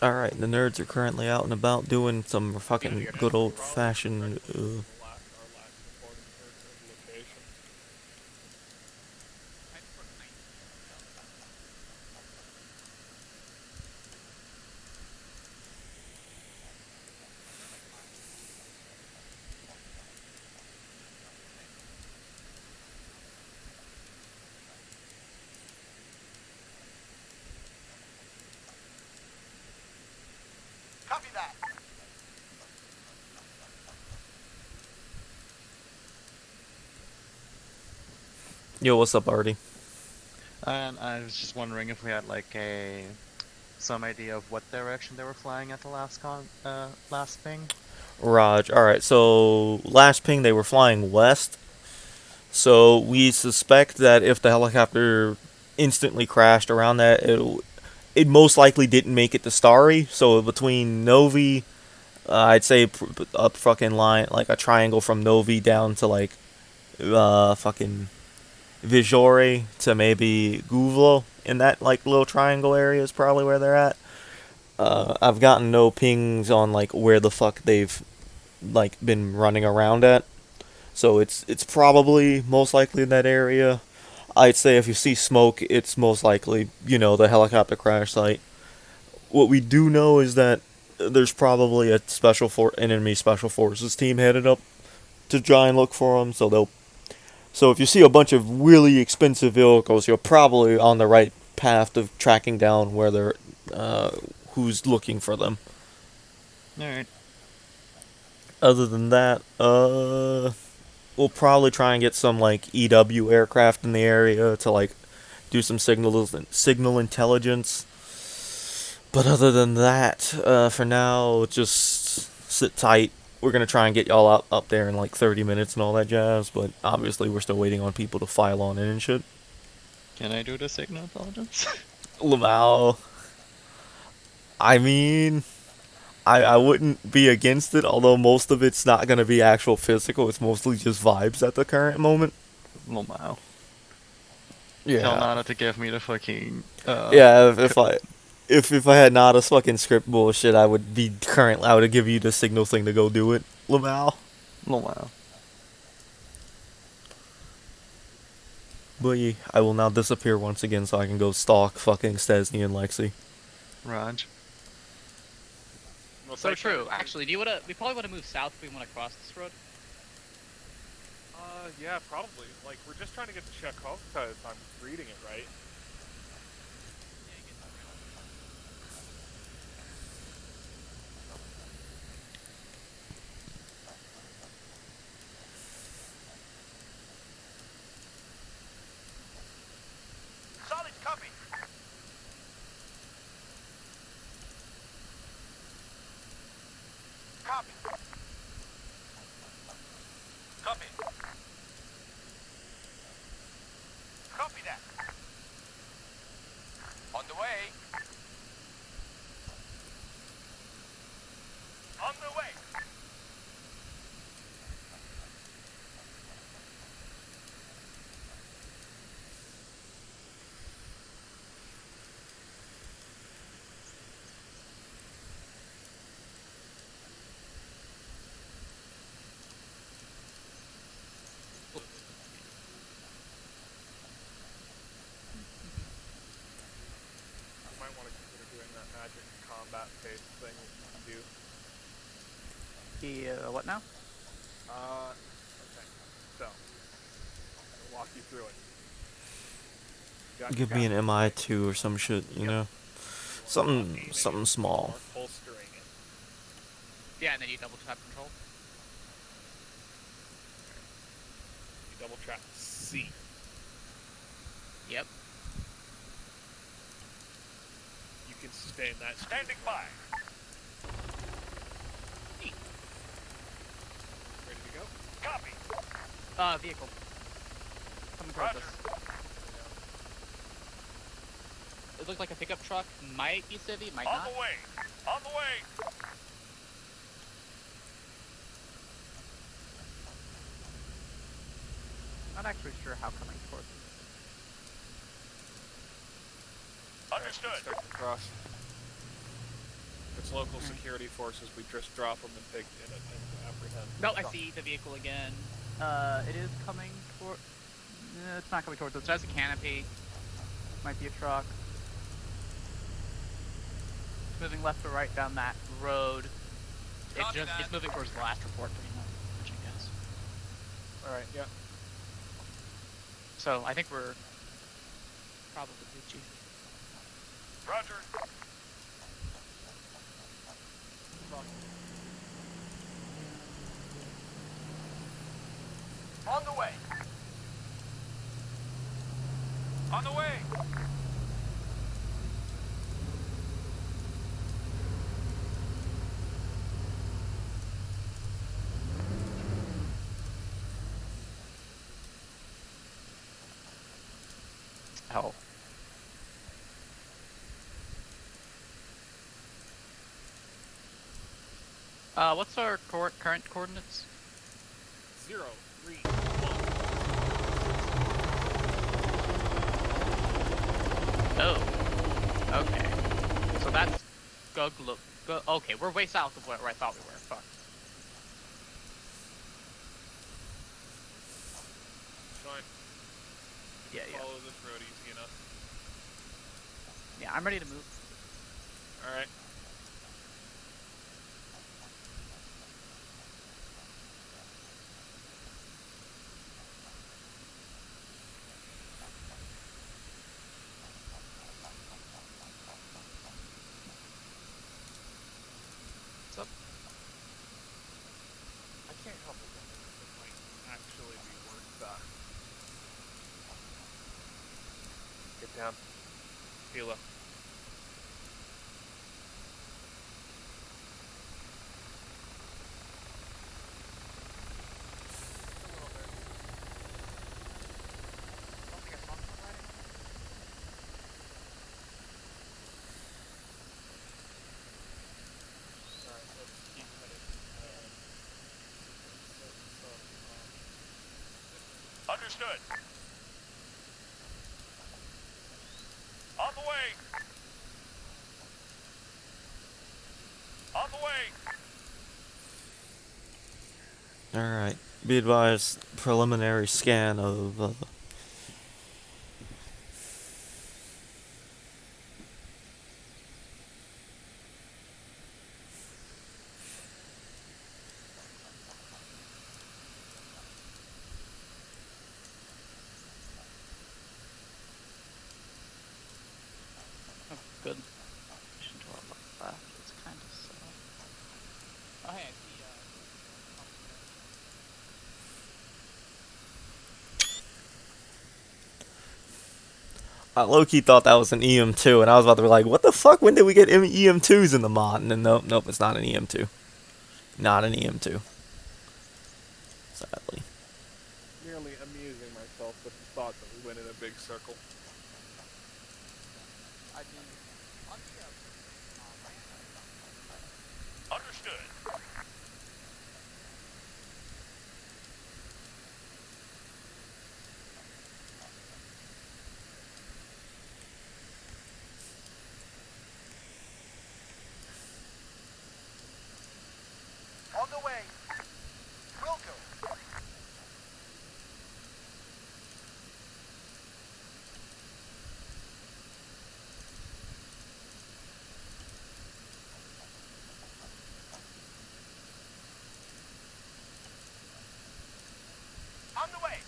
Alright, the nerds are currently out and about doing some fucking good old fashioned. Our last recording for the location. Copy that. Yo, what's up, Artie? And I was just wondering if we had like some idea of what direction they were flying at the last ping. Raj. Alright, so last ping they were flying west. So we suspect that if the helicopter instantly crashed around that, it most likely didn't make it to Starry. So between Novi, I'd say up fucking line, like a triangle from Novi down to like fucking Vijore to maybe Guvlo in that like little triangle area is probably where they're at. I've gotten no pings on like where the fuck they've like been running around at. So it's probably most likely in that area. I'd say if you see smoke, it's most likely, the helicopter crash site. What we do know is that there's probably a enemy special forces team headed up to try and look for them. So if you see a bunch of really expensive vehicles, you're probably on the right path of tracking down where they're, who's looking for them. All right. Other than that, we'll probably try and get some like EW aircraft in the area to like do some signal intelligence. But other than that, for now, just sit tight. We're gonna try and get y'all up there in like 30 minutes and all that jazz. But obviously, we're still waiting on people to file on in and shit. Can I do the signal intelligence? Lamau. I mean, I wouldn't be against it, although most of it's not gonna be actual physical. It's mostly just vibes at the current moment. Oh wow. Tell Yeah. Nana to give me the fucking Yeah, if I had not a fucking script bullshit, I would give you the signal thing to go do it, Lamal. oh wow. But yeah, I will now disappear once again so I can go stalk fucking Sesni and Lexi. Raj. Most So likely- true. Actually, do you wanna? We probably wanna move south if we wanna cross this road. Yeah, probably. Like, we're just trying to get to Shakovka if I'm reading it right. Solid copy. Copy. Copy. Copy that. On the way. On the way. You might want to consider doing that magic combat pace thing that you can do. The what now? Okay. So, I'll walk you through it. You got Give your me an captain, right? MI2 or some shit, Yep. You want to start aiming something it small. or holstering it. Yeah, and then you double tap control. You double trap C. Yep. You can sustain that. Standing by. Ready to go? Copy. Vehicle. Coming towards Roger. us. It looked like a pickup truck. Might be civvy, might On not. the way. On the way. Not actually sure how coming towards us. Understood. Start to cross. If it's local security forces, we just drop them and take and apprehend. No, I see the vehicle again. It is coming toward. It's not coming towards us. It has a canopy. Might be a truck. It's moving left or right down that road. It's moving towards the last report, pretty much, I guess. All right. Yeah. So I think we're probably Gucci. Roger. On the way. On the way. Oh. What's our current coordinates? 0, 3, 1. Oh. Okay. So that's okay, we're way south of where I thought we were. Fuck. Fine. Yeah. Follow this road easy enough. Yeah, I'm ready to move. All right. What's up? I can't help but wonder if it might actually be worth get down. Feel up. Understood. On the way. On the way. Alright. Be advised, preliminary scan of Oh, good. Mission to our left. It's kind of slow. Oh, hey, I see. I low-key thought that was an EM2, and I was about to be like, what the fuck? When did we get EM2s in the mod? And then nope, it's not an EM2. Not an EM2. Sadly. Nearly amusing myself with the thought that we went in a big circle. Understood. On the way. Will go. On the way.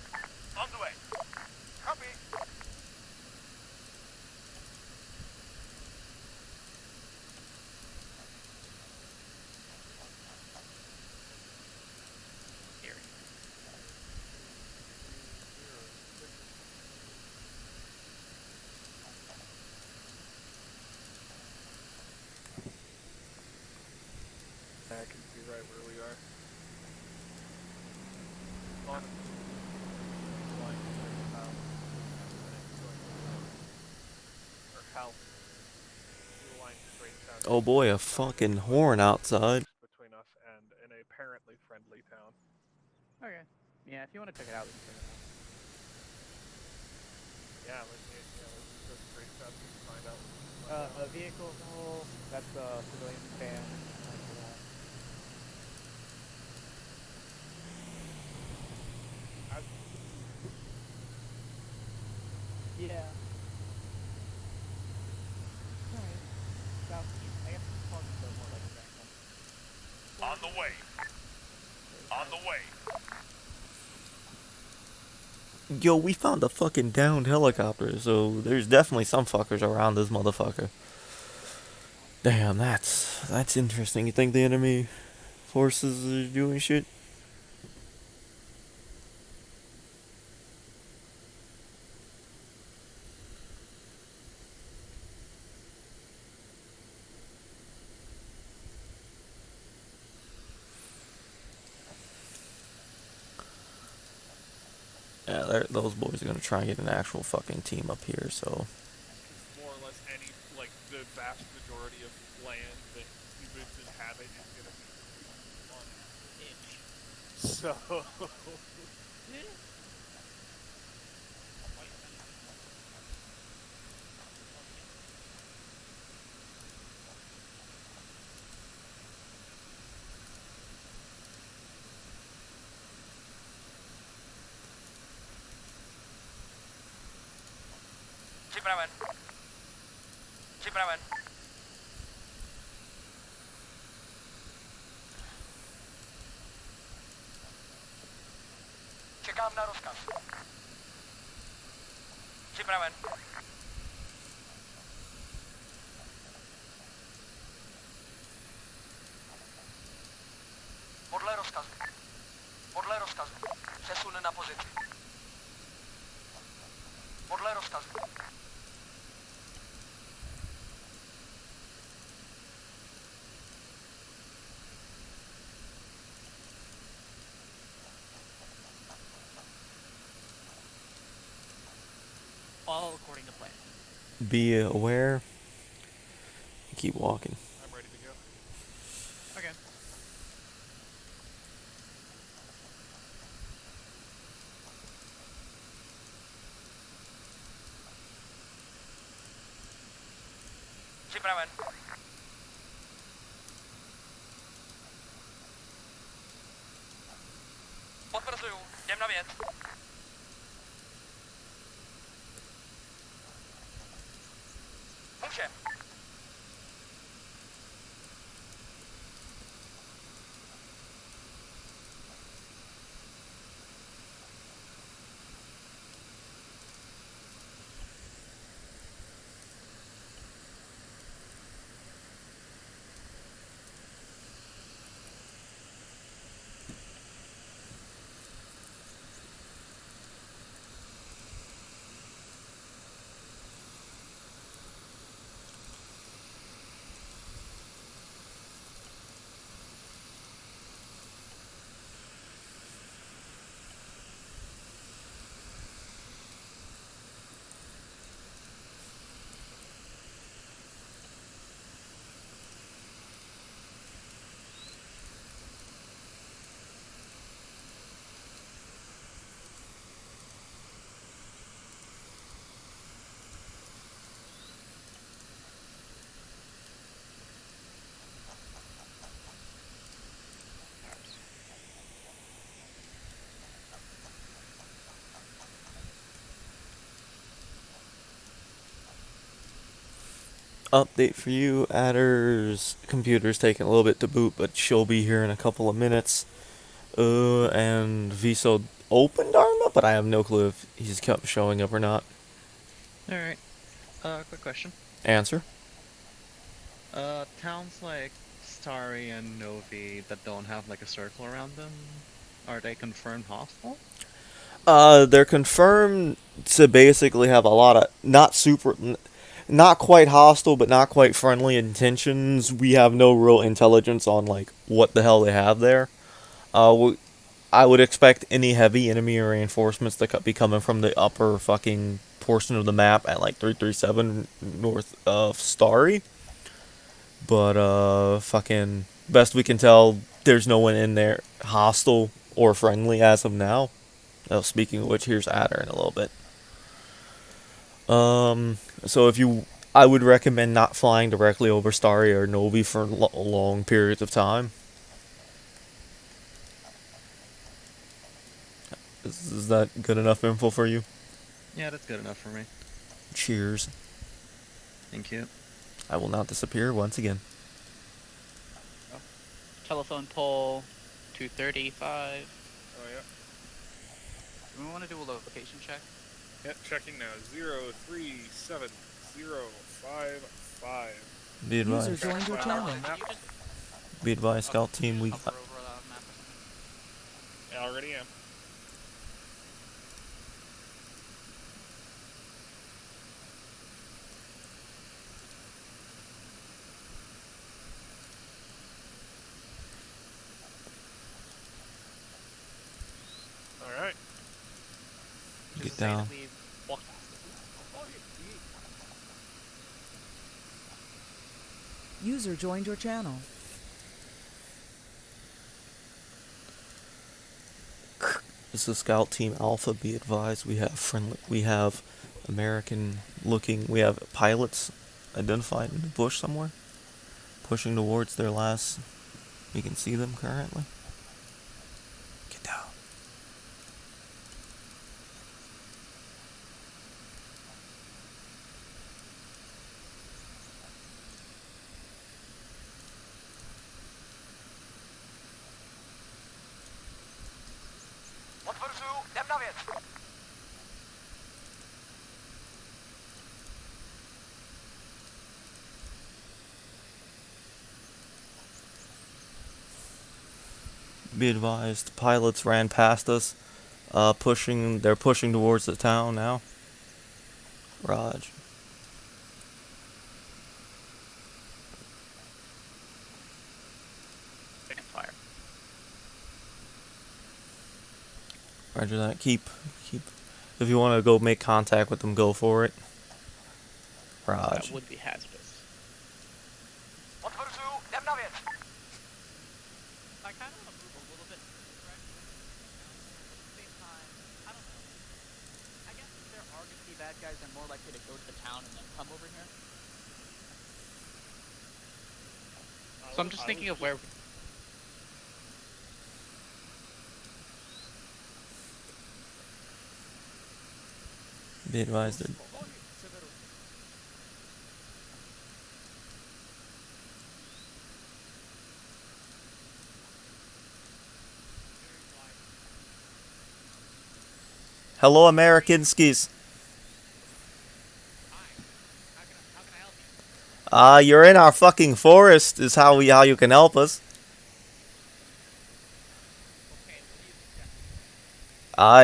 On the way. Copy. Here. I can see right where we are. On. Or hell. We're lying straight south. Oh boy, a fucking horn outside. Between us and an apparently friendly town. Okay. Yeah, if you want to check it out, we can check it out. Yeah, let's go straight south and find out. A vehicle. That's civilian spam. For that. Yeah. Alright. Southeast. I guess closer to more like Franklin. On the way. On the way. Yo, we found a fucking downed helicopter, so there's definitely some fuckers around this motherfucker. Damn, that's interesting. You think the enemy forces are doing shit? Yeah, those boys are gonna try and get an actual fucking team up here, so. Because more or less any, like, the vast majority of land that humans inhabit is gonna be on itch. So. Připraven. Připraven. Čekám na rozkaz. Připraven. Podle rozkazu. Podle rozkazu. Přesun na pozici. Podle rozkazu. All according to plan. Be aware. Keep walking. I'm ready to go. Okay. Připraven. Potvrzuju. Jdem na věc. Můžem. Update for you. Adder's computer's taking a little bit to boot, but she'll be here in a couple of minutes. And Viso opened Arma, but I have no clue if he's kept showing up or not. Alright. Quick question. Answer. Towns like Starry and Novi that don't have like a circle around them, are they confirmed hostile? They're confirmed to basically have a lot of not quite hostile, but not quite friendly intentions. We have no real intelligence on like what the hell they have there. I would expect any heavy enemy reinforcements to be coming from the upper fucking portion of the map at like 337 north of Starry. But fucking best we can tell, there's no one in there hostile or friendly as of now. Speaking of which, here's Adder in a little bit. So if you I would recommend not flying directly over Starry or Novi for long periods of time. Is that good enough info for you? Yeah, that's good enough for me. Cheers. Thank you. I will not disappear once again. Telephone pole, 235. Oh yeah. Do we want to do a location check? Yeah, checking now. 037055. Be User advised. joined your Backslash channel. on the map. You just Be advised, scout team. We hover over a map or something. Yeah, already am. Alright. get Just say down. that we walked past it. User joined your channel. This is Scout Team Alpha. Be advised, we have American looking, we have pilots identified in the bush somewhere, pushing towards their last. We can see them currently. Get down. Potvrzuju, jdem na věc. Be advised, pilots ran past us, they're pushing towards the town now. Raj. Taking fire. Roger that. Keep. If you want to go make contact with them, go for it. Raj. That would be hazardous. Potvrzuju, jdem na věc. I kind of want to move a little bit in this direction. At the same time, I don't know. I guess if there are going to be bad guys, they're more likely to go to the town and then come over here. So I'm just thinking of where. Be advised. Hello, American skis. How can I help you? You're in our fucking forest. Is how you can help us. Okay, what do you suggest?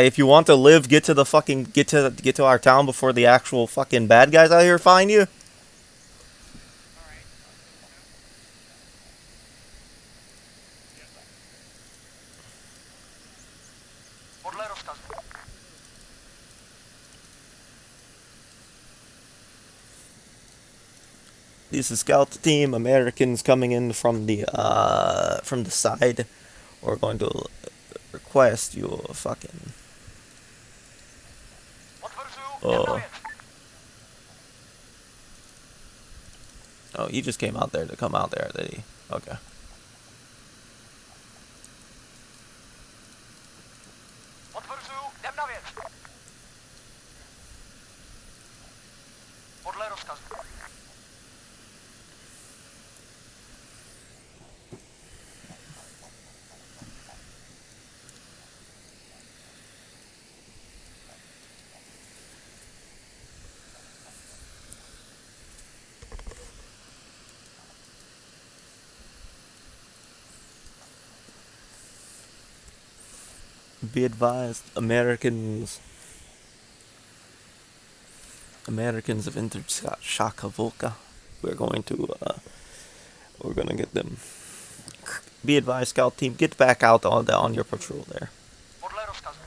If you want to live, get to our town before the actual fucking bad guys out here find you. Alright. Podle rozkazu. This is Scout Team. Americans coming in from the side. We're going to request you fucking. Potvrzuju, jdem na věc. Oh, he just came out there to come out there, did he? Okay. Potvrzuju, jdem na věc. Podle rozkazu. Be advised, Americans have entered Shakavolka. We're going to get them. Be advised, Scout Team, get back out on your patrol there. Podle rozkazu.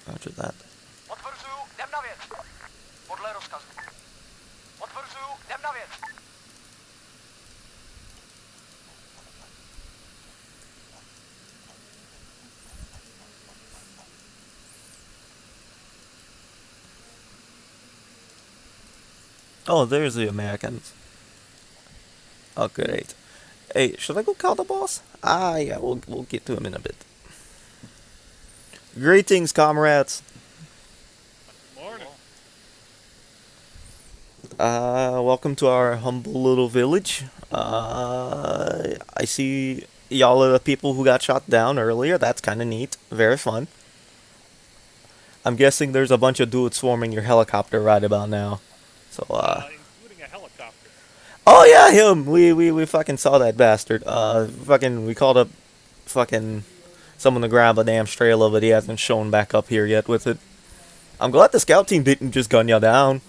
Roger that. Potvrzuju, jdem na věc. Podle rozkazu. Potvrzuju, jdem na věc. Oh, there's the Americans. Oh, great. Hey, should I go call the boss? Ah, yeah, we'll get to him in a bit. Greetings, comrades. Morning. Welcome to our humble little village. I see y'all are the people who got shot down earlier. That's kind of neat. Very fun. I'm guessing there's a bunch of dudes swarming your helicopter right about now. So, Including a helicopter. oh yeah, him. We fucking saw that bastard. We called up fucking someone to grab a damn Strela, but he hasn't shown back up here yet with it. I'm glad the scout team didn't just gun you down.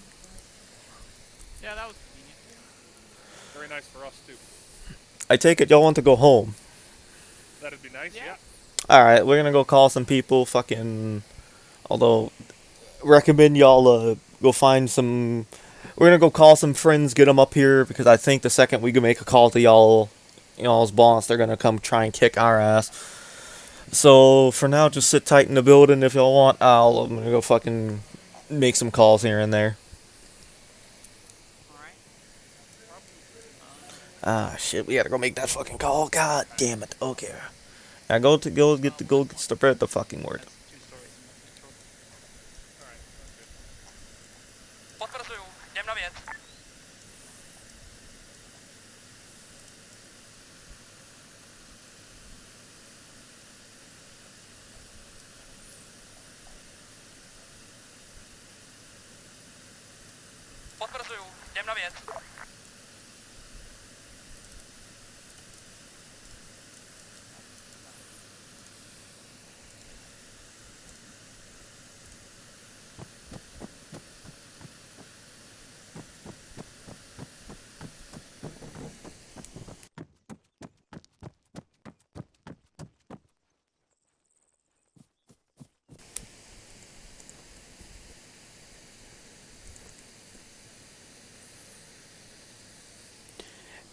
Yeah, that was convenient. Very nice for us, too. I take it y'all want to go home. That'd be nice, yeah. Alright, we're gonna go call some people, fucking... Although, recommend y'all go find some... We're gonna go call some friends, get them up here, because I think the second we can make a call to y'all's boss, they're gonna come try and kick our ass. So, for now, just sit tight in the building if y'all want. I'm gonna go fucking make some calls here and there. Alright. Ah, shit, we gotta go make that fucking call. God damn it. Okay. Now go spread the fucking word. That's 2 stories and that's total. Alright, sounds good. Potwierdzą. Niemna więc. Potwierdzą. Niemna więc.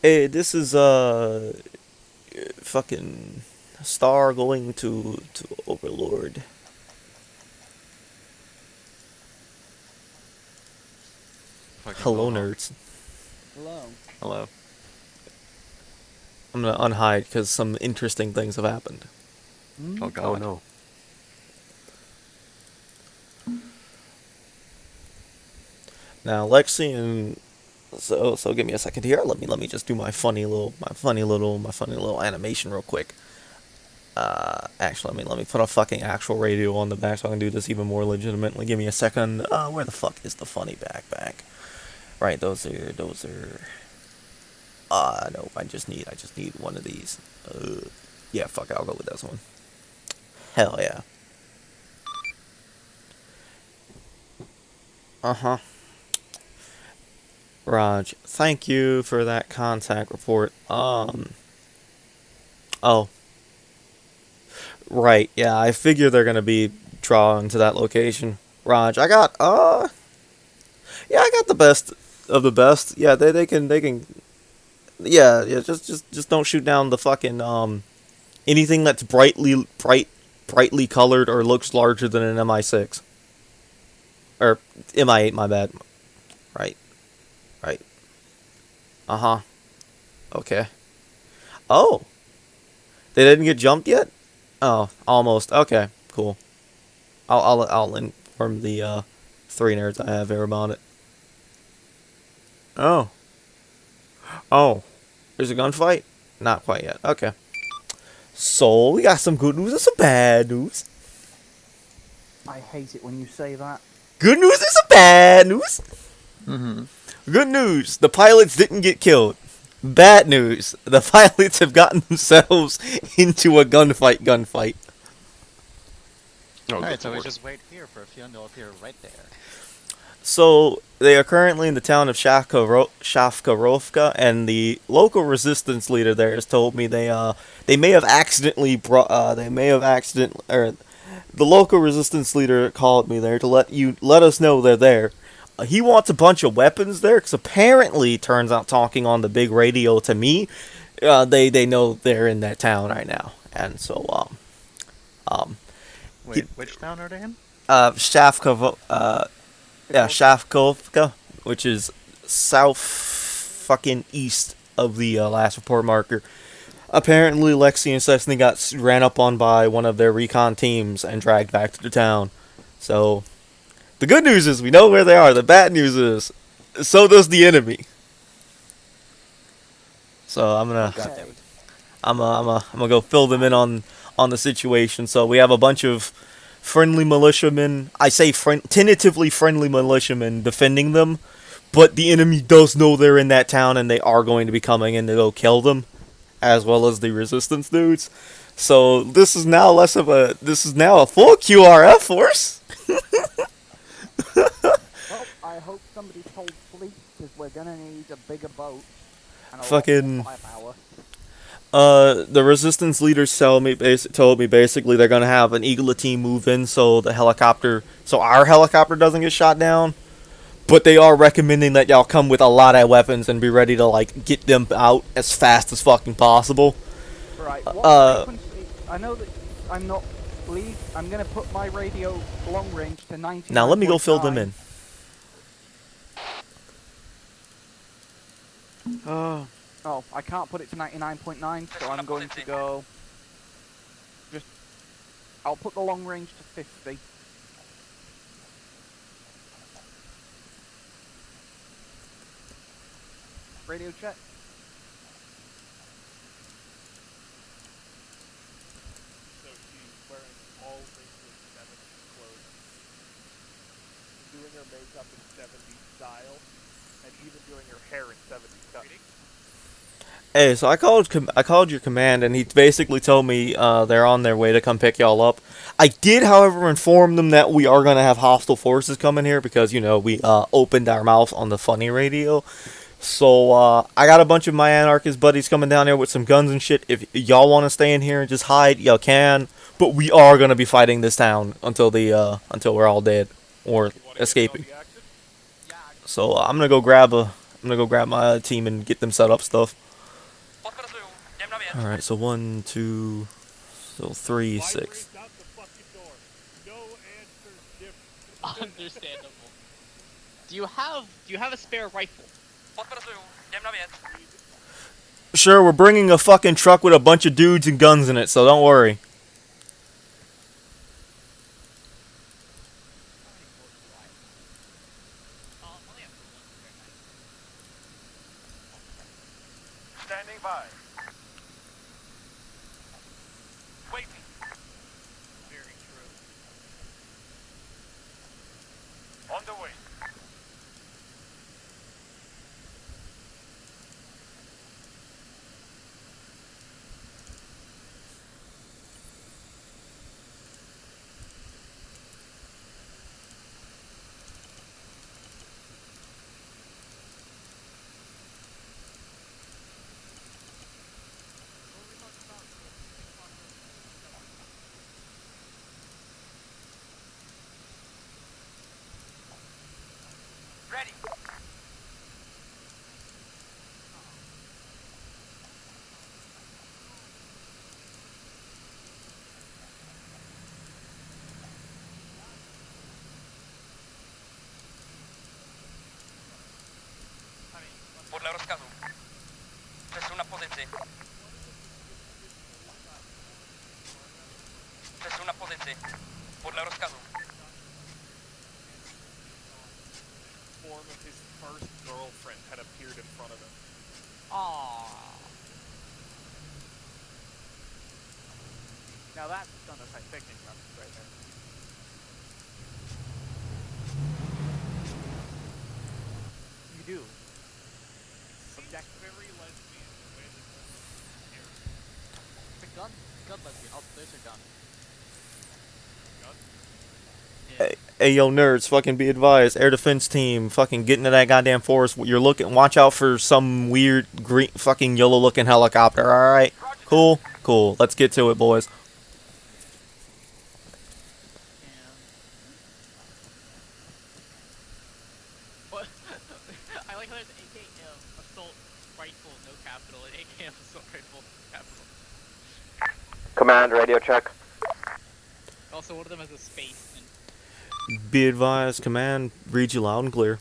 Hey, this is fucking Star going to Overlord. Fucking Hello, go on. nerds. Hello. Hello. I'm gonna unhide because some interesting things have happened. Oh god. Oh no. Now, Lexi and so give me a second here. Let me just do my funny little animation real quick. Actually, let me put a fucking actual radio on the back so I can do this even more legitimately. Give me a second. Where the fuck is the funny backpack? Right, those are. No, I just need one of these. Yeah, fuck, I'll go with this one. Hell yeah. Uh-huh. Raj, thank you for that contact report. Oh. Right, yeah, I figure they're gonna be drawn to that location. Raj, I got the best of the best. Yeah, they can yeah, just don't shoot down the fucking anything that's brightly colored or looks larger than an MI6. Or MI8, my bad. Right. Right. Uh-huh. Okay. Oh. They didn't get jumped yet? Oh, almost. Okay, cool. I'll inform the 3 nerds I have here about it. Oh. Oh. There's a gunfight? Not quite yet. Okay. So, we got some good news and some bad news. I hate it when you say that. Good news and some bad news. Mm-hmm. Good news, the pilots didn't get killed. Bad news, the pilots have gotten themselves into a gunfight. Oh, Alright, good so we lord. just wait here for a few and they'll appear right there. So, they are currently in the town of Shafkarovka, and the local resistance leader there has told me they may have accidentally the local resistance leader called me there to let us know they're there. He wants a bunch of weapons there, because apparently, turns out, talking on the big radio to me, they know they're in that town right now, and so Wait, which town are they in? Shafkovka, which is south fucking east of the last report marker. Apparently, Lexi and Sesni got ran up on by one of their recon teams and dragged back to the town. So, the good news is we know where they are. The bad news is, so does the enemy. So I'm gonna, Okay. I'm gonna go fill them in on the situation. So we have a bunch of friendly militiamen. I say tentatively friendly militiamen defending them, but the enemy does know they're in that town and they are going to be coming in to go kill them, as well as the resistance dudes. So this is now a full QRF force. Well, I hope somebody told fleet because we're gonna need a bigger boat. And a Fucking- lot more firepower. The resistance leaders told me basically they're gonna have an Eagle team move in so our helicopter doesn't get shot down. But they are recommending that y'all come with a lot of weapons and be ready to like get them out as fast as fucking possible. Right. What frequency? I know that I'm not lead. I'm gonna put my radio long range to 90. Now let me go fill them in. Oh, Oh, I can't put it to 99.9, so I'm going to go. I'll put the long range to 50. Radio check. So she's wearing all wrinkled 70s clothes, doing her makeup in 70s style, and even doing her hair in 70s style. Hey, so I called your command, and he basically told me they're on their way to come pick y'all up. I did, however, inform them that we are gonna have hostile forces coming here because we opened our mouth on the funny radio. So I got a bunch of my anarchist buddies coming down there with some guns and shit. If y'all want to stay in here and just hide, y'all can. But we are gonna be fighting this town until we're all dead or escaping. So I'm gonna go grab my team and get them set up stuff. All right, so 1, 2, so 3, 6. Out the fucking door. No answers given. Understandable. Do you have a spare rifle? Sure, we're bringing a fucking truck with a bunch of dudes and guns in it, so don't worry. Standing by. Waiting. Very true. On the way. Ready. Podle rozkazu. Přesun na pozici. Přesun na pozici. Podle rozkazu. Form of his first girlfriend had appeared in front of him. Aww. Now that's done a science fiction right there. You do. Seems very lesbian the way that It's a gun lesbian. Oh, there's her gun. gun. Hey, yo, nerds, fucking be advised. Air defense team, fucking get into that goddamn forest. Watch out for some weird green, fucking yellow-looking helicopter. All right, cool. Let's get to it, boys. What? I like how there's AKM assault rifle no capital and AKM assault rifle capital. Command, radio check. Also, one of them has a space. And Be advised, command reads you loud and clear.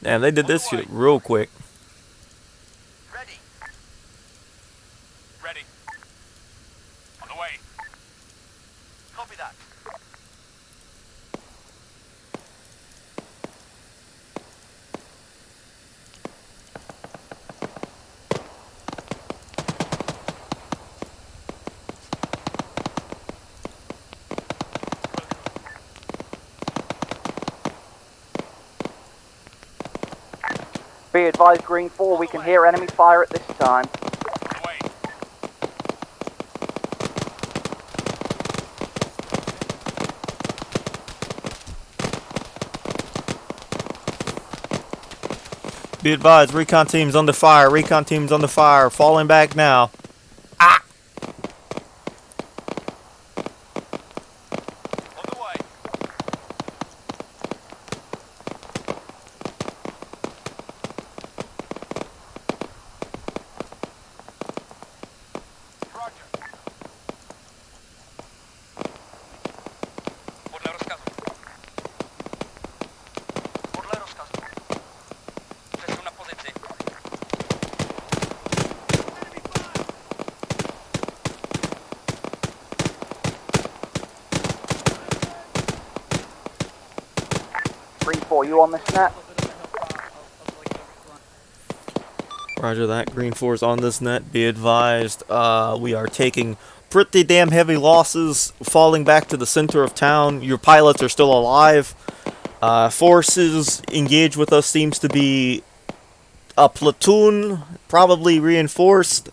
Damn, they did this shit real quick. Ready. Ready. On the way. Copy that. Be advised, Green 4, we can hear enemy fire at this time. On the way. Be advised, recon team's under fire. Recon team's under fire. Falling back now. On the way. Roger. Podle rozkazu. Podle rozkazu. Přesun na pozici. Green 4, you on this net? Roger that. Green 4's on this net. Be advised, we are taking pretty damn heavy losses, falling back to the center of town. Your pilots are still alive. Forces engaged with us seems to be a platoon, probably reinforced.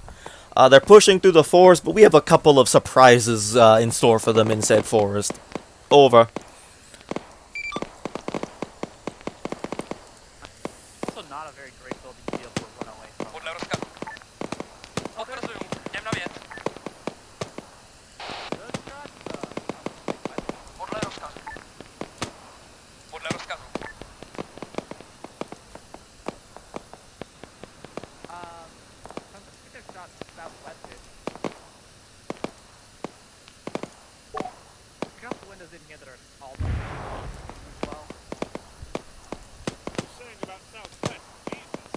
They're pushing through the forest, but we have a couple of surprises in store for them in said forest. Over. Also not a very great building to be able to run away from. Podle rozkazu. Potvrzuju. Jdem na věc. Podle rozkazu. Podle rozkazu. Some shot southwest-ish. You got the windows in here that are all as well. Saying about southwest, Jesus.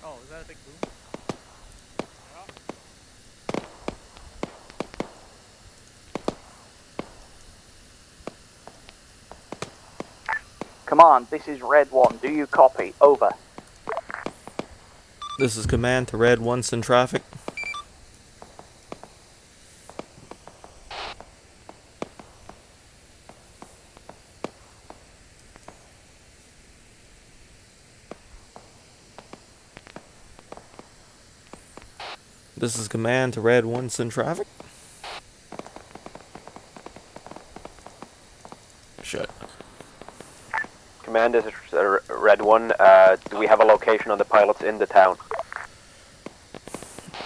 Oh, is that a big boom? Yeah. Command, this is Red 1. Do you copy? Over. This is command to Red 1's in traffic. This is command to Red 1's in traffic. Shit. Command, this is Red 1. Do we have a location on the pilots in the town?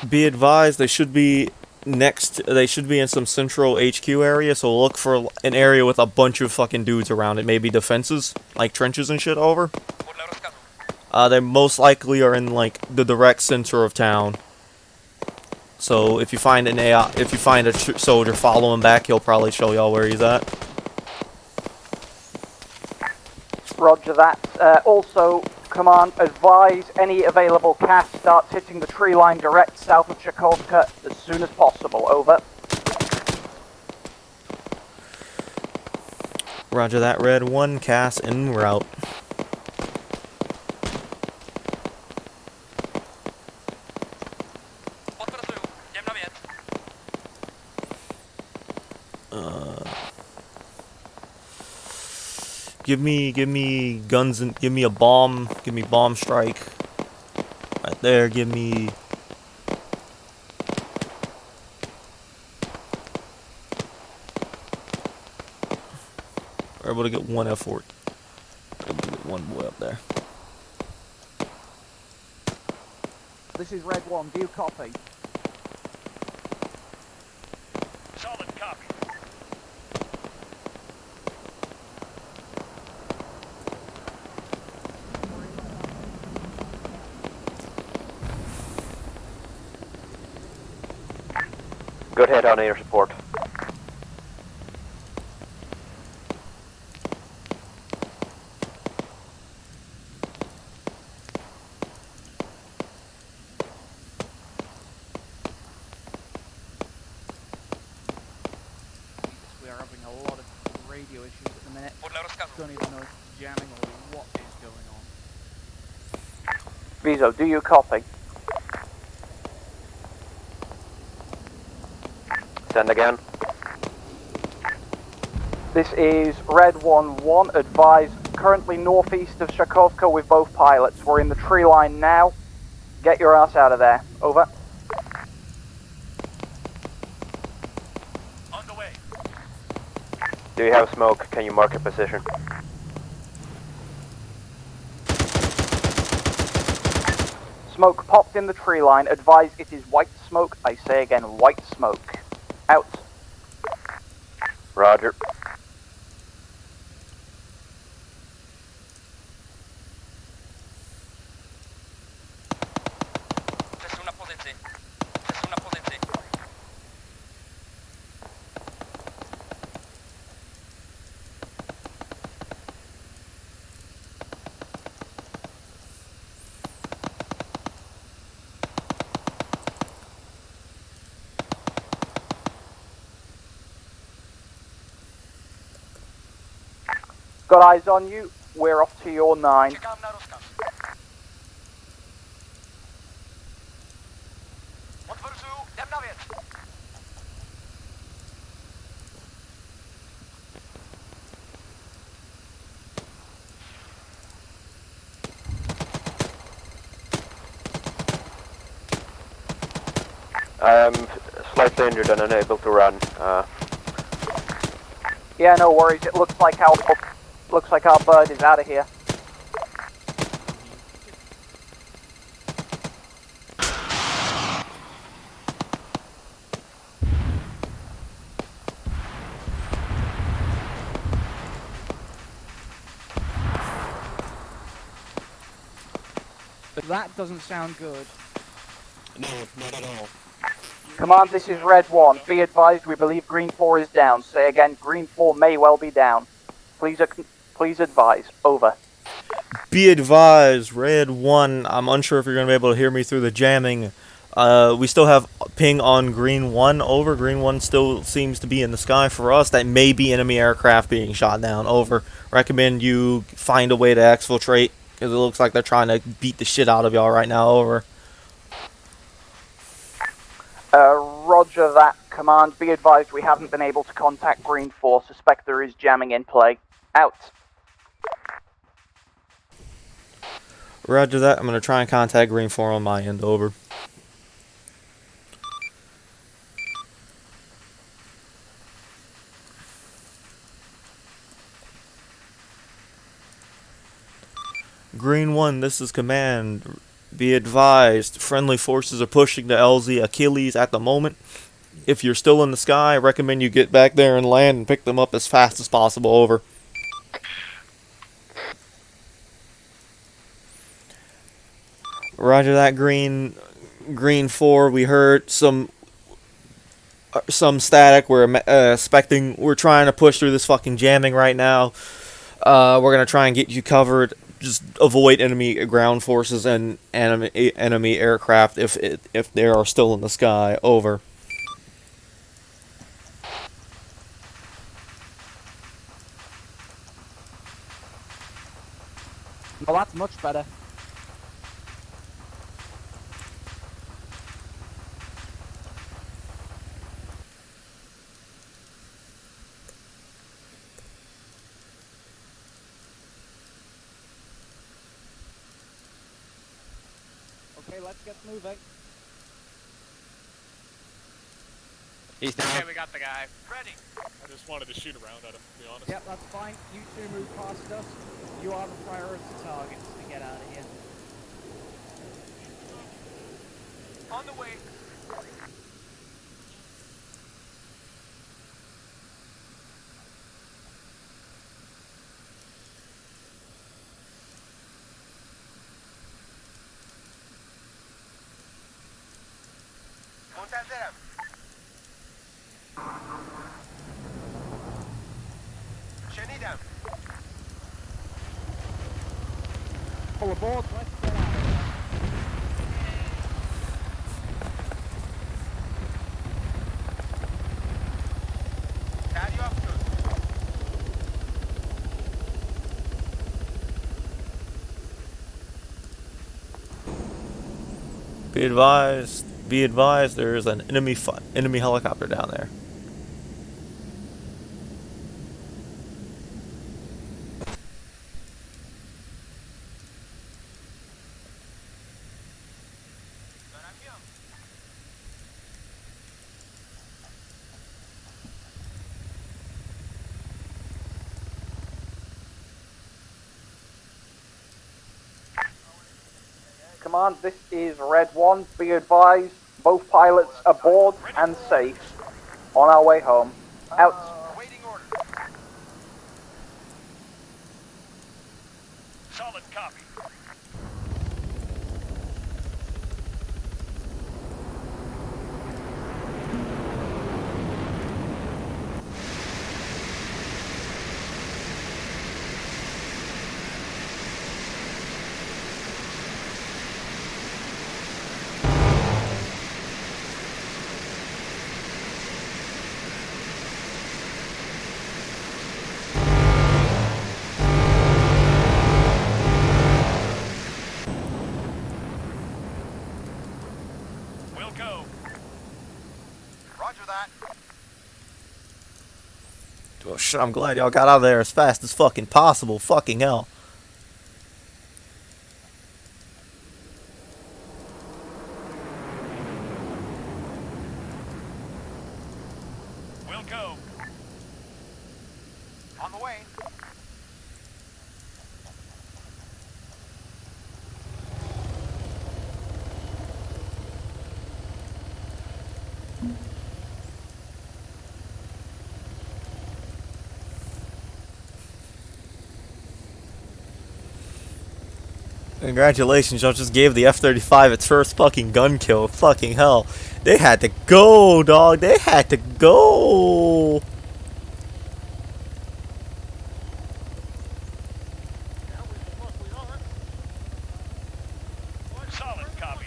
Be advised, they should be they should be in some central HQ area, so look for an area with a bunch of fucking dudes around it. Maybe defenses, like trenches and shit, over. Podle rozkazu. They most likely are in, like, the direct center of town. So if you find a soldier, follow him back, he'll probably show y'all where he's at. Roger that. Also, Command, advise any available cast starts hitting the tree line direct south of Chakovka as soon as possible. Over. Roger that, Red 1, cast en route. Potvrzuju. Jdem na věc. Give me guns and give me a bomb. Give me bomb strike. Right there. Give me. We're able to get one F4. Able to get one boy up there. This is Red 1. Do you copy? Solid copy. Good hit on air support. radio issues at the minute. Podle rozkazu. Don't even know if it's jamming or what is going on. Viso, do you copy? Send again. This is Red 1-1, advise, currently northeast of Shakovka with both pilots. We're in the tree line now. Get your ass out of there. Over. On the way. Do you have smoke? Can you mark a position? Smoke popped in the tree line. Advise it is white smoke. I say again, white smoke. Out. Roger. Przesuń na pozycję. Przesuń na pozycję. Got eyes on you. We're off to your 9. Czekam na rozkaz. Potwierdzę, dem na wierzch. I'm slightly injured and unable to run. Yeah, no worries. It looks like our bird is out of here. That doesn't sound good. No, not at all. Command, this is Red 1. Be advised, we believe Green 4 is down. Say again, Green 4 may well be down. Please advise. Over. Be advised, Red 1. I'm unsure if you're going to be able to hear me through the jamming. We still have ping on Green 1. Over. Green 1 still seems to be in the sky for us. That may be enemy aircraft being shot down. Over. Recommend you find a way to exfiltrate, because it looks like they're trying to beat the shit out of y'all right now. Over. Roger that, Command. Be advised, we haven't been able to contact Green 4. Suspect there is jamming in play. Out. Roger that. I'm going to try and contact Green 4 on my end. Over. Green 1, this is Command. Be advised, friendly forces are pushing to LZ Achilles at the moment. If you're still in the sky, I recommend you get back there and land and pick them up as fast as possible. Over. Roger that, Green 4. We heard some static. We're expecting. We're trying to push through this fucking jamming right now. We're gonna try and get you covered. Just avoid enemy ground forces and enemy aircraft if they are still in the sky. Over. Well, that's much better. Okay, let's get moving. He's down. Okay, we got the guy. Ready. I just wanted to shoot around at him, to be honest. Yep, that's fine. You two move past us. You are the priority targets to get out of here. On the way. Muntaziram. شنیدم. Pull aboard, let's get out of here. دریافت شد. Be advised. Be advised. There is an enemy helicopter down there. Command, this is Red 1. Be advised, both pilots aboard and safe. On our way home. Out. Awaiting order. Solid copy. We'll go. Roger that. Oh shit, I'm glad y'all got out of there as fast as fucking possible. Fucking hell. We'll go. On the way. Congratulations, y'all just gave the F-35 its first fucking gun kill. Fucking hell. They had to go, dog. They had to go. Solid copy.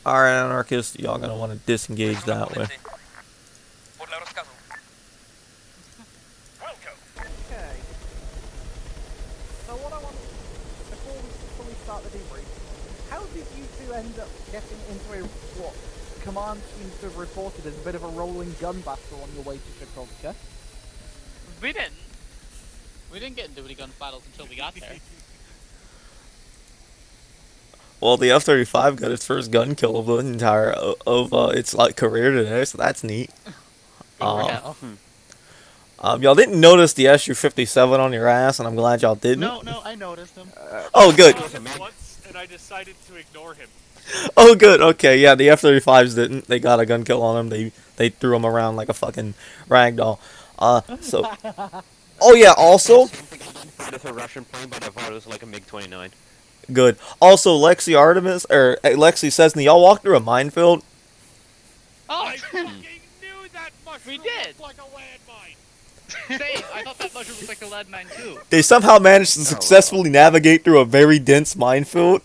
Alright, anarchists, y'all gonna want to disengage that way. Okay. So what I want, before we fully start the debrief, how did you two end up getting into what command seems to have reported as a bit of a rolling gun battle on your way to Chikovka? We didn't. We didn't get into any gun battles until we got there. Well, the F-35 got its first gun kill of the entire its like career today, so that's neat. Yeah. Y'all didn't notice the SU-57 on your ass, and I'm glad y'all didn't. No, I noticed him. Oh, good. I saw him once, and I decided to ignore him. Oh, good. Okay, yeah, the F-35s didn't. They got a gun kill on them. They threw them around like a fucking ragdoll. So. Oh yeah. Also. It's a Russian plane, but I thought it was like a MiG-29. Good. Also, Lexi Sesni, y'all walked through a minefield. Oh, I fucking knew that mushroom We did. looked like a landmine. same. I thought that mushroom was like a lead mine too. They somehow managed to successfully navigate through a very dense minefield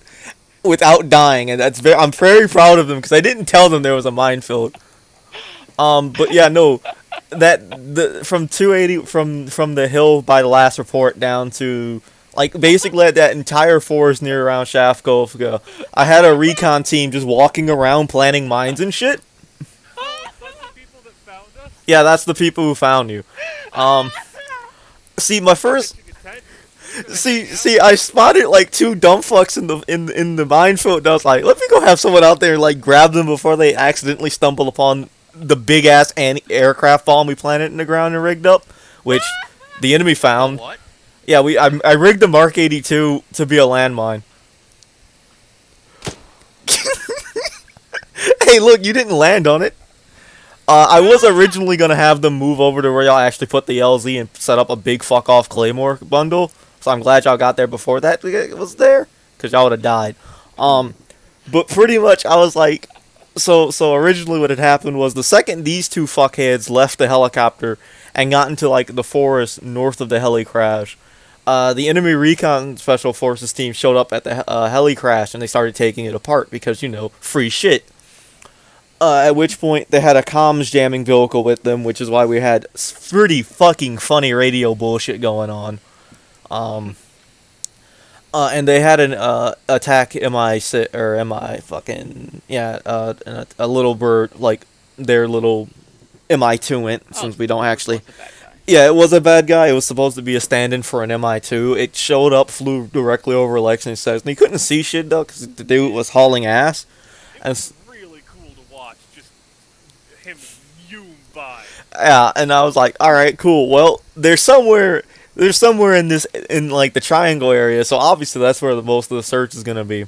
without dying, and I'm very proud of them because I didn't tell them there was a minefield. But yeah, no, from 280 from the hill by the last report down to like basically that entire forest near around Shafkovka, I had a recon team just walking around planting mines and shit. That's the people that found us. Yeah, that's the people who found you. See, my first. See, I spotted like two dumb fucks in the minefield. And I was like, let me go have someone out there and like grab them before they accidentally stumble upon the big ass aircraft bomb we planted in the ground and rigged up, which the enemy found. What? Yeah, I rigged the Mark 82 to be a landmine. Hey, look, you didn't land on it. I was originally gonna have them move over to where y'all actually put the LZ and set up a big fuck off Claymore bundle. So I'm glad y'all got there before that was there, cause y'all would have died. But pretty much I was like, so originally what had happened was the second these two fuckheads left the helicopter and got into like the forest north of the heli crash, the enemy recon special forces team showed up at the heli crash and they started taking it apart because, you know, free shit. At which point they had a comms jamming vehicle with them, which is why we had pretty fucking funny radio bullshit going on. And they had an attack MI or MI fucking a little bird, like their little MI2 int, since we don't actually. Yeah, it was a bad guy. It was supposed to be a stand-in for an MI2. It showed up, flew directly over Lexi and Sesni. You couldn't see shit though, because the dude was hauling ass. It was really cool to watch, just him zoom by. Yeah, and I was like, all right, cool. Well, there's somewhere in like the triangle area, so obviously that's where most of the search is gonna be.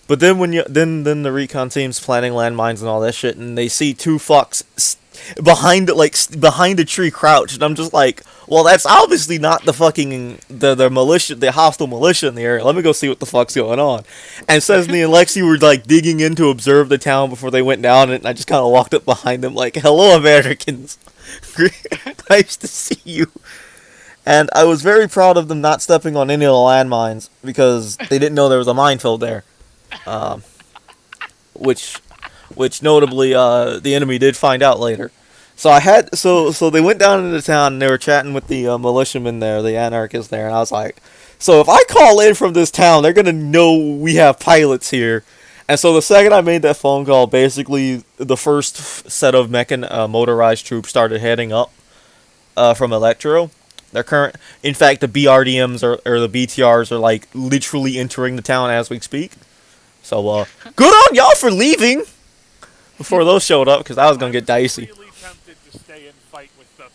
But then then the recon team's planting landmines and all that shit, and they see two fucks behind a tree crouched, and I'm just like, well, that's obviously not the fucking the militia, the hostile militia in the area. Let me go see what the fuck's going on. And Sesni and Lexi were like digging in to observe the town before they went down, and I just kind of walked up behind them like, hello, Americans. Nice to see you. And I was very proud of them not stepping on any of the landmines because they didn't know there was a minefield there. Which notably the enemy did find out later. So they went down into the town and they were chatting with the militiamen there, the anarchists there, and I was like, so if I call in from this town, they're gonna know we have pilots here. And so the second I made that phone call, basically the first set of motorized troops started heading up from Electro. In fact, the BRDMs or the BTRs are like literally entering the town as we speak. So, good on y'all for leaving before those showed up, because I was gonna get dicey. I'm really tempted to stay and fight with them.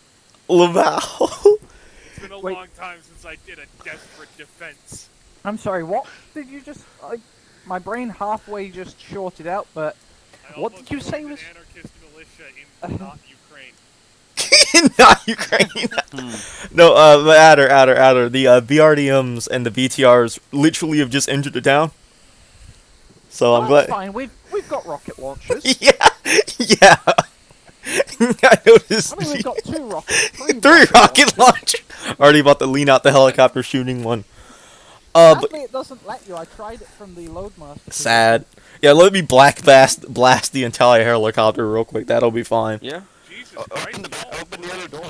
Laval. It's been a long time since I did a desperate defense. I'm sorry, what did you just... my brain halfway just shorted out, but... What did you say was... anarchist militia in not Ukraine. Not Ukraine. No, Adder. The BRDMs and the BTRs literally have just entered the town. So I'm glad. That's fine. We've got rocket launchers. Yeah. I noticed. I mean, we've got 2 rockets. 3 rocket launchers. Already about to lean out the helicopter shooting one. Sadly, it doesn't let you. I tried it from the Loadmaster. Sad. Yeah, let me blast the entire helicopter real quick. That'll be fine. Yeah. Jesus Open the other door.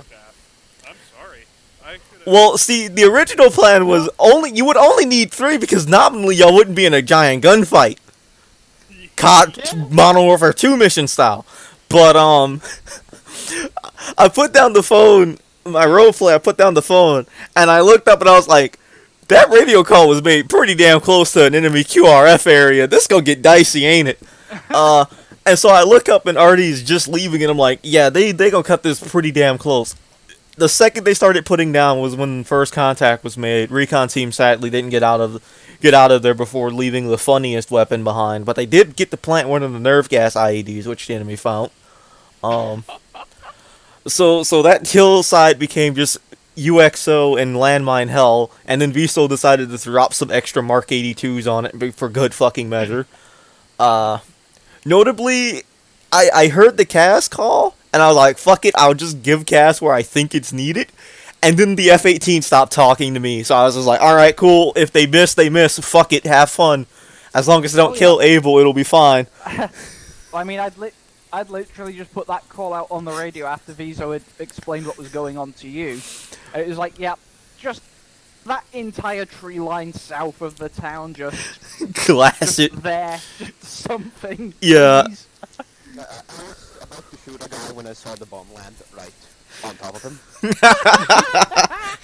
I'm sorry. Well, see, the original plan was you would only need 3 because nominally y'all wouldn't be in a giant gunfight. Modern Warfare 2 mission style. But, I put down the phone, my roleplay, I put down the phone, and I looked up and I was like, that radio call was made pretty damn close to an enemy QRF area. This gonna get dicey, ain't it? And so I look up and Artie's just leaving, and I'm like, yeah, they gonna cut this pretty damn close. The second they started putting down was when first contact was made. Recon team sadly didn't get out of there before leaving the funniest weapon behind, but they did get to plant one of the nerve gas IEDs, which the enemy found. So that kill side became just UXO and landmine hell, and then Viso decided to drop some extra Mark 82s on it for good fucking measure. Notably, I heard the CAS call, and I was like, fuck it, I'll just give CAS where I think it's needed. And then the F-18 stopped talking to me, so I was just like, alright, cool, if they miss, they miss, fuck it, have fun. As long as they don't kill Abel, it'll be fine. I mean, I'd literally just put that call out on the radio after Viso had explained what was going on to you. And it was like, yeah, just that entire tree line south of the town, just... Glass it. There, just something. Yeah. I was about to shoot a guy when I saw the bomb land right on top of him.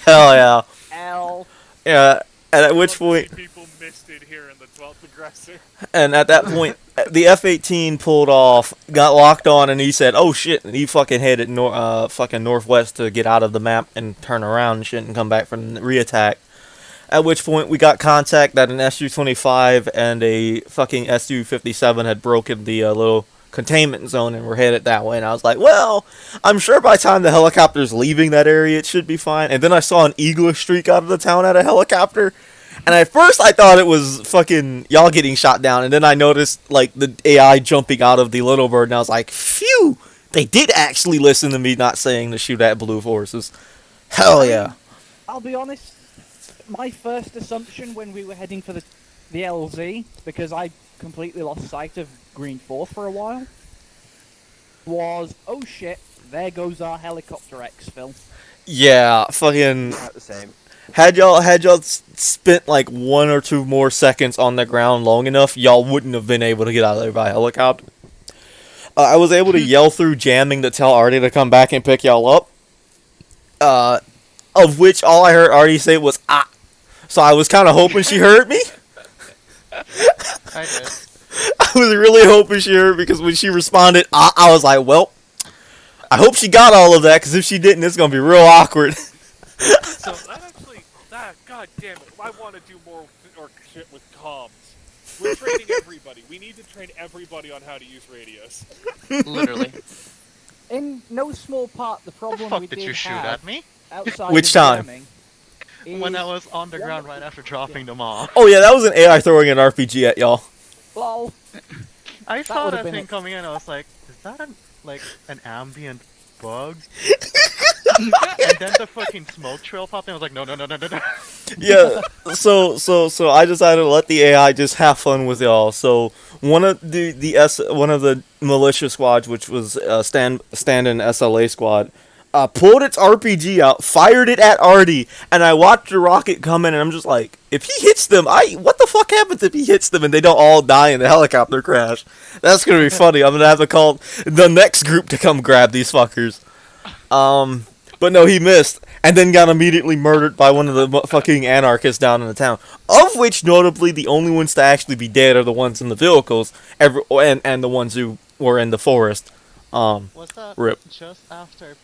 Hell yeah. L. Yeah, and at which point... People missed it here in the 12th aggressor. And at that point, the F-18 pulled off, got locked on, and he said, oh shit, and he fucking headed fucking northwest to get out of the map and turn around and shit and come back from the re-attack. At which point, we got contact that an Su-25 and a fucking Su-57 had broken the little containment zone and were headed that way. And I was like, well, I'm sure by the time the helicopter's leaving that area, it should be fine. And then I saw an eagle streak out of the town at a helicopter. And at first, I thought it was fucking y'all getting shot down. And then I noticed, like, the AI jumping out of the little bird. And I was like, phew! They did actually listen to me not saying to shoot at blue forces. Hell yeah. I'll be honest, my first assumption when we were heading for the LZ, because I completely lost sight of Green 4 for a while, was, oh shit, there goes our helicopter exfil. Yeah, fucking. Not the same. Had y'all spent like 1 or 2 more seconds on the ground long enough, y'all wouldn't have been able to get out of there by helicopter. I was able to yell through jamming to tell Artie to come back and pick y'all up. Of which all I heard Artie say was "ah," so I was kind of hoping she heard me. I did. I was really hoping she heard, because when she responded "ah," I was like, well, I hope she got all of that, because if she didn't, it's gonna be real awkward. So god damn it, I want to do more or shit with comms. We're training everybody. We need to train everybody on how to use radios. Literally. In no small part, the problem Fuck we did did you shoot have at me? outside Which of time? jamming When I is- was on the ground right after dropping them off. Oh yeah, that was an AI throwing an RPG at y'all. Lol. I saw would've that been thing it. coming in, I was like, is that an ambient bug? And then the fucking smoke trail popped in, I was like, no. Yeah, so I decided to let the AI just have fun with y'all. So one of the militia squads, which was stand-in SLA squad, pulled its RPG out, fired it at Artie, and I watched the rocket come in, and I'm just like, if he hits them, what the fuck happens if he hits them and they don't all die in the helicopter crash? That's gonna be funny. I'm gonna have to call the next group to come grab these fuckers. But no, he missed, and then got immediately murdered by one of the fucking anarchists down in the town. Of which, notably, the only ones to actually be dead are the ones in the vehicles, and the ones who were in the forest. Was that Rip. just after,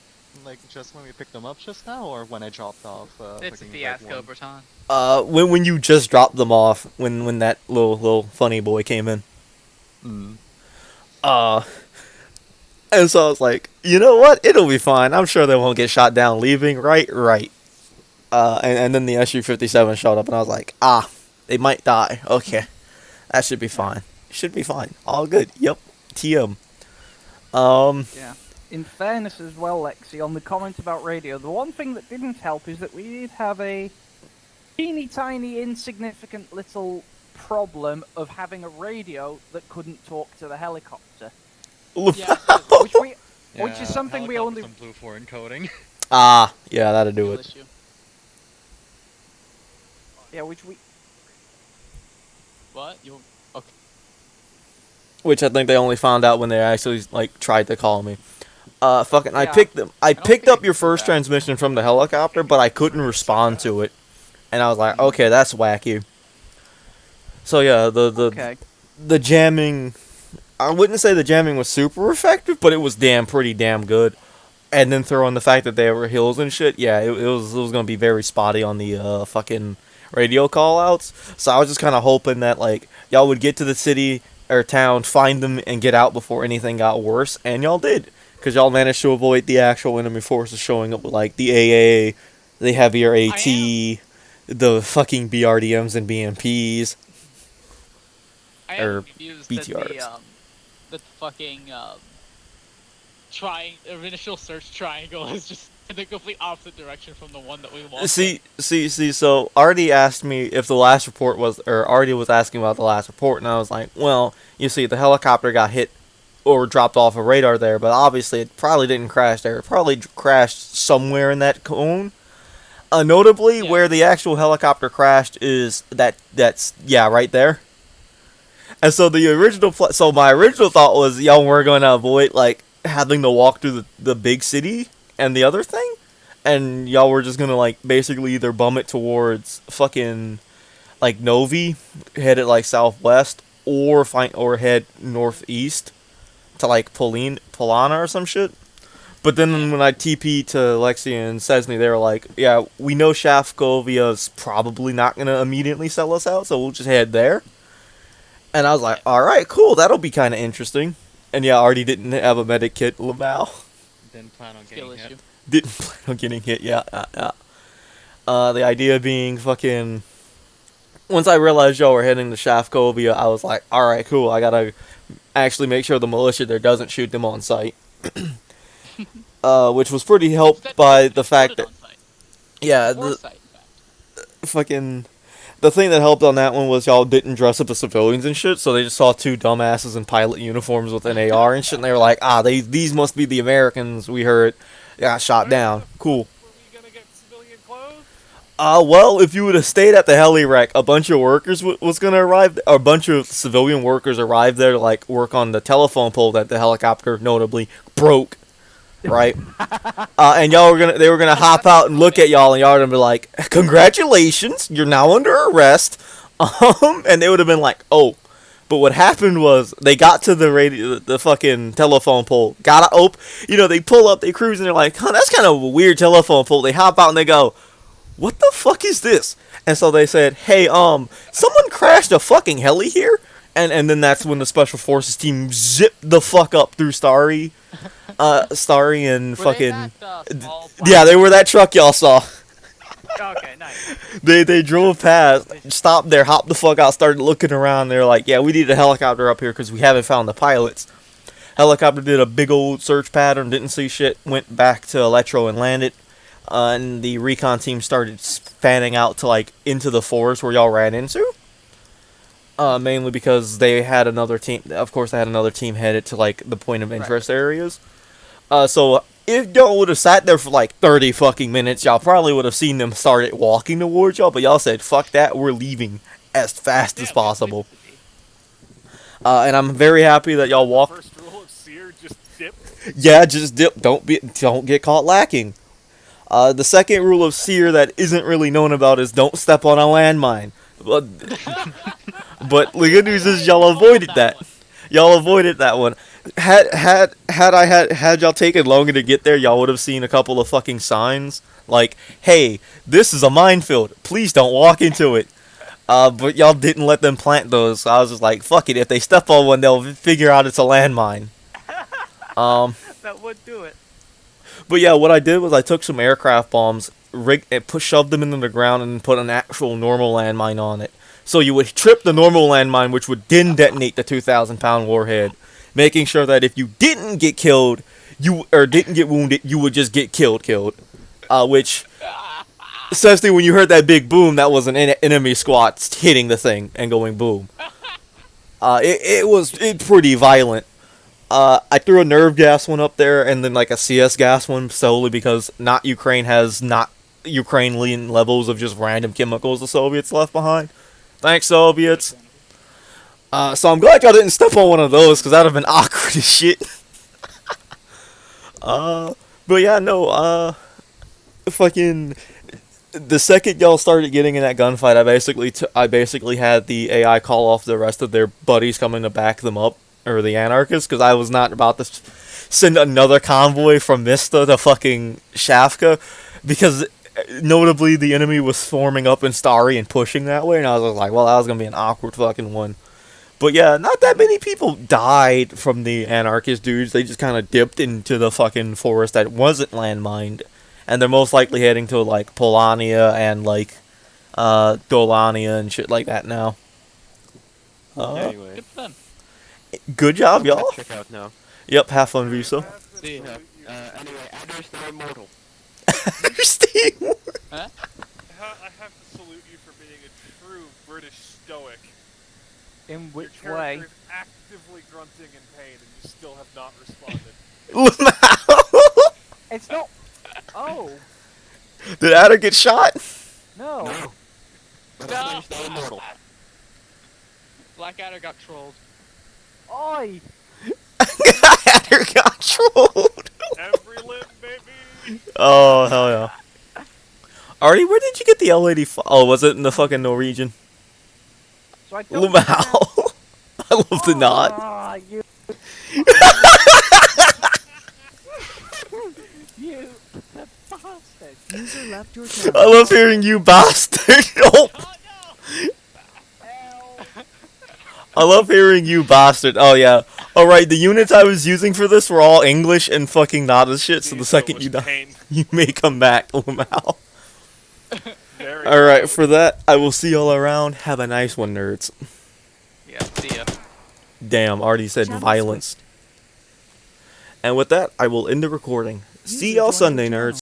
just when we picked them up just now, or when I dropped off? It's a fucking fiasco, Red one? Berton. When you just dropped them off, when that little funny boy came in. And so I was like, you know what? It'll be fine. I'm sure they won't get shot down leaving. Right. And then the SU-57 showed up, and I was like, they might die. Okay. That should be fine. Should be fine. All good. Yep. TM. Yeah. In fairness as well, Lexi, on the comment about radio, the one thing that didn't help is that we did have a teeny tiny insignificant little problem of having a radio that couldn't talk to the helicopter. Yeah, Which is something we only... Some blue for encoding. Yeah, that'll do real it. issue. Yeah, which we... What? You? Okay. Which I think they only found out when they actually, tried to call me. I Yeah. picked don't picked up think your it's first that. transmission from the helicopter, but I couldn't respond to it. And I was like, okay, that's wacky. So yeah, Okay. the jamming, I wouldn't say the jamming was super effective, but it was pretty damn good. And then throw in the fact that there were hills and shit, yeah, it was gonna be very spotty on the fucking radio call outs. So I was just kinda hoping that y'all would get to the city or town, find them, and get out before anything got worse, and y'all did. Because y'all managed to avoid the actual enemy forces showing up with the AA, the heavier AT, the fucking BRDMs and BMPs. I Or am confused BTRs. that the fucking initial search triangle is just in the complete opposite direction from the one that we walked. See, so Artie asked me if the last report was, or Artie was asking about the last report, and I was like, well, you see, the helicopter got hit or dropped off a radar there, but obviously it probably didn't crash there. It probably crashed somewhere in that cone. Notably, Yeah. where the actual helicopter crashed is that's right there. And so the original, so my original thought was, y'all were going to avoid having to walk through the big city and the other thing, and y'all were just gonna basically either bum it towards fucking Novi, head it southwest, or head northeast to Polana or some shit. But then when I TP to Lexi and Sesni, they were like, yeah, we know Shafkovia's probably not gonna immediately sell us out, so we'll just head there. And I was like, alright, cool, that'll be kind of interesting. And yeah, Artie didn't have a medic kit, Lamau. Didn't plan on Skill getting issue. hit. Didn't plan on getting hit, yeah. The idea being fucking... Once I realized y'all were heading to Shafkovia, I was like, alright, cool, I gotta actually make sure the militia there doesn't shoot them on sight. Which was pretty helped by the fact that... Yeah, Foresight, in fact. fucking the thing that helped on that one was y'all didn't dress up as civilians and shit, so they just saw two dumbasses in pilot uniforms with an AR and shit, and they were like, these must be the Americans we heard got shot down. Cool. Were we gonna get civilian clothes? Well, if you would have stayed at the heli wreck, a bunch of workers was gonna arrive. A bunch of civilian workers arrived there to like work on the telephone pole that the helicopter notably broke. Right, and they were gonna hop out and look at y'all, and y'all would be like, "Congratulations, you're now under arrest." And they would have been like, "Oh," but what happened was they got to the fucking telephone pole, they pull up, they cruise, and they're like, "Huh, that's kind of a weird telephone pole." They hop out and they go, "What the fuck is this?" And so they said, "Hey, someone crashed a fucking heli here," and then that's when the special forces team zipped the fuck up through Starry and Were fucking they that, small yeah, they were that truck y'all saw. Okay, nice. They drove past, stopped there, hopped the fuck out, started looking around. They're like, "Yeah, we need a helicopter up here because we haven't found the pilots." Helicopter did a big old search pattern, didn't see shit, went back to Electro and landed. And the recon team started fanning out to like into the forest where y'all ran into. Mainly because they had another team. Of course, they had another team headed to like the point of interest areas. So if y'all would have sat there for like 30 fucking minutes, y'all probably would have seen them started walking towards y'all. But y'all said, "Fuck that, we're leaving as fast as possible." And I'm very happy that y'all walked. First rule of Sear, just dip. Yeah, just dip. Don't get caught lacking. The second rule of Sear that isn't really known about is don't step on a landmine. But the good news is y'all avoided that. Y'all avoided that one. Had y'all taken longer to get there, y'all would have seen a couple of fucking signs like, "Hey, this is a minefield. Please don't walk into it." But y'all didn't let them plant those. So I was just like, "Fuck it. If they step on one, they'll figure out it's a landmine." That would do it. But yeah, what I did was I took some aircraft bombs, shoved them into the ground, and put an actual normal landmine on it. So you would trip the normal landmine, which would then detonate the 2,000-pound warhead, making sure that if you didn't get killed, or didn't get wounded, you would just get killed. Which, especially when you heard that big boom, that was an enemy squad hitting the thing and going boom. It was pretty violent. I threw a nerve gas one up there, and then like a CS gas one, solely because not Ukraine has not Ukrainian levels of just random chemicals the Soviets left behind. Thanks, Soviets. So I'm glad y'all didn't step on one of those, because that would have been awkward as shit. But yeah, no, fucking, the second y'all started getting in that gunfight, I basically had the AI call off the rest of their buddies coming to back them up, or the anarchists, because I was not about to send another convoy from Mista to fucking Shafka, because notably the enemy was forming up in Starry and pushing that way, and I was like, well, that was gonna be an awkward fucking one. But yeah, not that many people died from the anarchist dudes. They just kind of dipped into the fucking forest that wasn't landmined, and they're most likely heading to like Polania and like Dolania and shit like that now. Anyway, Good for them. Good job, y'all. check out now. Yep, have fun, Viso. See ya. Anyway, Adder's now immortal. Steve. Huh? I have to salute you for being a true British stoic. In Your which character way? is actively grunting in pain, and you still have not responded. It's not. Oh Did Adder get shot? no. But No. Adder's now immortal. Blackadder got trolled. Oi! Adder got trolled. Every limb, baby! Oh, hell yeah. Artie, where did you get the L85? Oh, was it in the fucking Norwegian? So I don't. Lumau. I love the nod. Ah, you. You the bastard. User left your channel. I love hearing you bastard. Oh. I love hearing you bastard. Oh yeah. Alright, the units I was using for this were all English and fucking not as shit, so the second you die, Pain. you may come back, Lumau. Very Alright, for that, I will see y'all around. Have a nice one, nerds. Yeah, see ya. Damn, Artie said violence. And with that, I will end the recording. See y'all Sunday, nerds.